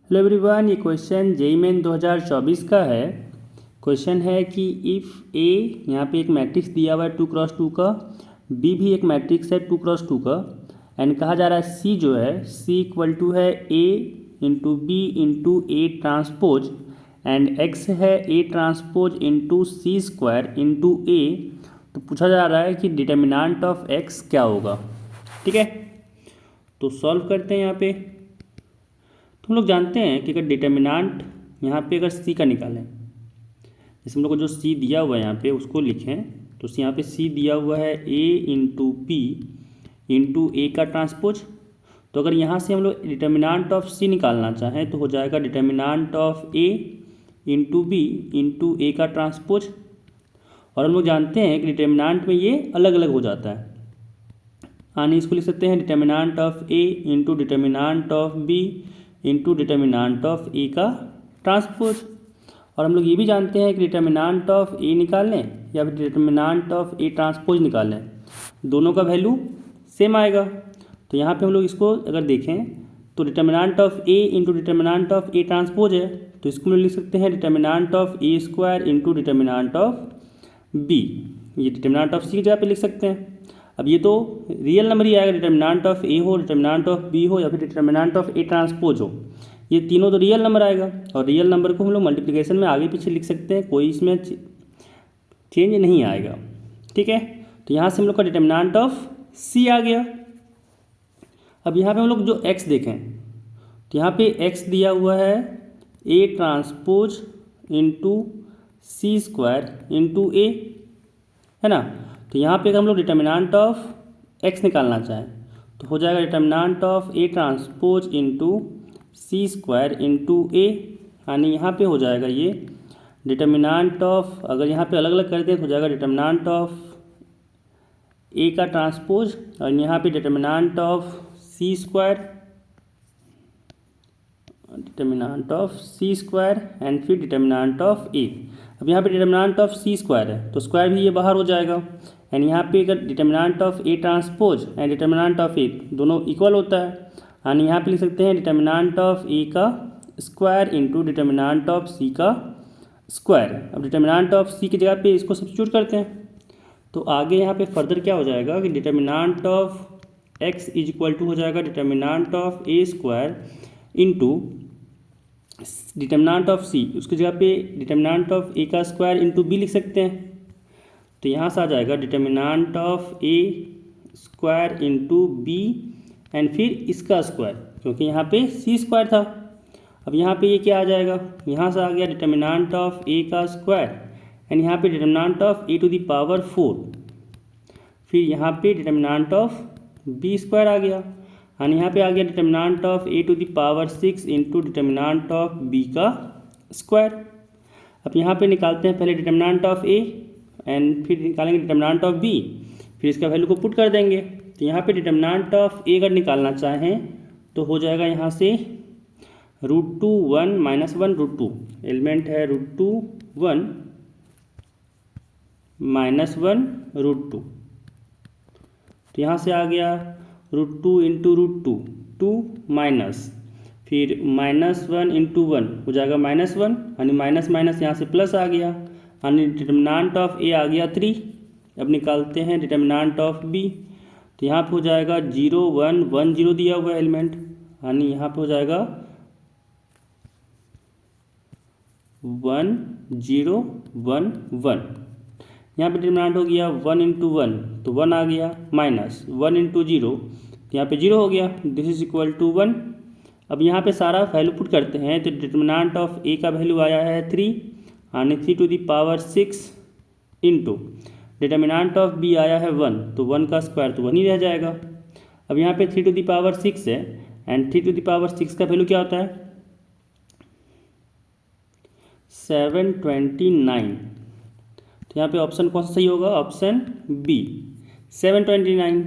Hello everyone, ये question JEE main 2024 का है। क्वेश्चन है कि इफ़ ए यहाँ पे एक मैट्रिक्स दिया हुआ है 2x2 का, बी भी एक मैट्रिक्स है 2x2 का, एंड कहा जा रहा है सी जो है सी इक्वल टू है A into B into A transpose, and X है A transpose into C square into A. तो पूछा जा रहा है कि डिटर्मिनेंट ऑफ एक्स क्या होगा। ठीक है, तो सॉल्व करते हैं यहाँ पे। तो हम लोग जानते हैं कि अगर डिटर्मिनेंट यहाँ पे अगर सी का निकालें, जैसे हम लोग को जो सी दिया हुआ है यहाँ पे उसको लिखें, तो यहाँ पे सी दिया हुआ है A into P into A का ट्रांसपोज। तो अगर यहाँ से हम लोग डिटर्मिनेंट ऑफ सी निकालना चाहें तो हो जाएगा determinant of A into B into A का ट्रांसपोज। और हम लोग जानते हैं कि डिटर्मिनेंट में ये अलग अलग हो जाता है, यानी इसको लिख सकते हैं determinant of A into determinant of B into determinant of A का ट्रांसपोज। और हम लोग ये भी जानते हैं कि डिटर्मिनेंट ऑफ ए निकालें या फिर डिटर्मिनेंट ऑफ ए ट्रांसपोज निकालें, दोनों का वैल्यू सेम आएगा। तो यहाँ पे हम लोग इसको अगर देखें तो determinant of A into determinant of A transpose है, तो इसको हम लोग लिख सकते हैं determinant of A square into determinant of B. ये डिटर्मिनेंट ऑफ सी की जगह पे लिख सकते हैं। अब ये तो रियल नंबर ही आएगा, डिटर्मिनेंट ऑफ ए हो, डिटर्मिनेंट ऑफ बी हो या फिर डिटर्मिनेंट ऑफ ए ट्रांसपोज हो, ये तीनों तो रियल नंबर आएगा। और रियल नंबर को हम लोग मल्टीप्लिकेशन में आगे पीछे लिख सकते हैं, कोई इसमें चेंज नहीं आएगा। ठीक है, तो यहाँ से हम लोग का डिटर्मिनेंट ऑफ सी आ गया। अब यहाँ पे हम लोग जो एक्स देखें, तो यहाँ पे एक्स दिया हुआ है A transpose into C square into A, है ना। तो यहाँ पे अगर हम लोग डिटर्मिनेंट ऑफ एक्स निकालना चाहें तो हो जाएगा determinant of A transpose into C square into A, यानी यहाँ पे हो जाएगा ये डिटर्मिनेंट ऑफ, अगर यहाँ पे अलग अलग कर दें तो हो जाएगा डिटर्मिनेंट ऑफ ए का ट्रांसपोज और यहाँ पे determinant of C square, determinant of C square and फिर डिटर्मिनेंट ऑफ ए। अब यहाँ पे डिटर्मिनेंट ऑफ सी स्क्वायर है तो स्क्वायर भी ये बाहर हो जाएगा, एंड यहाँ पे अगर determinant of A transpose and determinant of A दोनों इक्वल होता है, यानी यहाँ पे लिख सकते हैं डिटर्मिनेंट ऑफ ए का स्क्वायर इंटू डिटर्मिनेंट ऑफ सी का स्क्वायर। अब डिटर्मिनेंट ऑफ सी की जगह पे इसको सब्स्टिट्यूट करते हैं, तो आगे यहाँ पे फर्दर क्या हो जाएगा कि determinant of X is equal to हो जाएगा determinant of A square into determinant of C, उसकी जगह पे डिटर्मिनेंट ऑफ ए का स्क्वायर इंटू बी लिख सकते हैं। तो यहाँ से आ जाएगा determinant of A square into B and फिर इसका स्क्वायर, क्योंकि यहाँ पे सी स्क्वायर था। अब यहाँ पे ये क्या आ जाएगा, यहाँ से आ गया डिटर्मिनेंट ऑफ ए का स्क्वायर एंड यहाँ पे determinant of A to the power 4, फिर यहाँ पे डिटर्मिनेंट ऑफ बी स्क्वायर आ गया, यानी यहाँ पे आ गया determinant of A to the power 6 into determinant of B का स्क्वायर। अब यहाँ पे निकालते हैं पहले डिटर्मिनेंट ऑफ ए एंड फिर निकालेंगे डिटर्मिनेंट ऑफ बी, फिर इसका वैल्यू को पुट कर देंगे। तो यहाँ पे डिटर्मिनेंट ऑफ ए अगर निकालना चाहें तो हो जाएगा यहाँ से √2 1 - 1 √2, एलिमेंट है √2 1 - 1 √2। तो यहाँ से आ गया √2 इंटू √2 2 माइनस, फिर -1 इंटू 1 हो जाएगा -1, यानी माइनस माइनस यहाँ से प्लस आ गया, यानी डिटर्मिनेंट ऑफ ए आ गया 3। अब निकालते हैं डिटर्मिनेंट ऑफ बी, तो यहाँ पे हो जाएगा 0 1 1 0 दिया हुआ एलिमेंट, यानी यहाँ पे हो जाएगा 1 0 1 1। यहाँ पे डिटर्मिनेंट हो गया 1 इंटू 1 तो 1 आ गया, माइनस 1 इंटू 0 तो यहाँ पे 0 हो गया, दिस इज इक्वल टू 1। अब यहाँ पे सारा वैल्यू पुट करते हैं तो डिटर्मिनेंट ऑफ ए का वैल्यू आया है 3, यानी 3 to the power 6 into determinant of B आया है 1, तो 1 का स्क्वायर तो 1 ही रह जाएगा। अब यहाँ पे 3 टू द पावर 6 है एंड 3 टू द पावर 6 का वैल्यू क्या होता है 729। तो यहाँ पे ऑप्शन कौन सा सही होगा, ऑप्शन बी 729।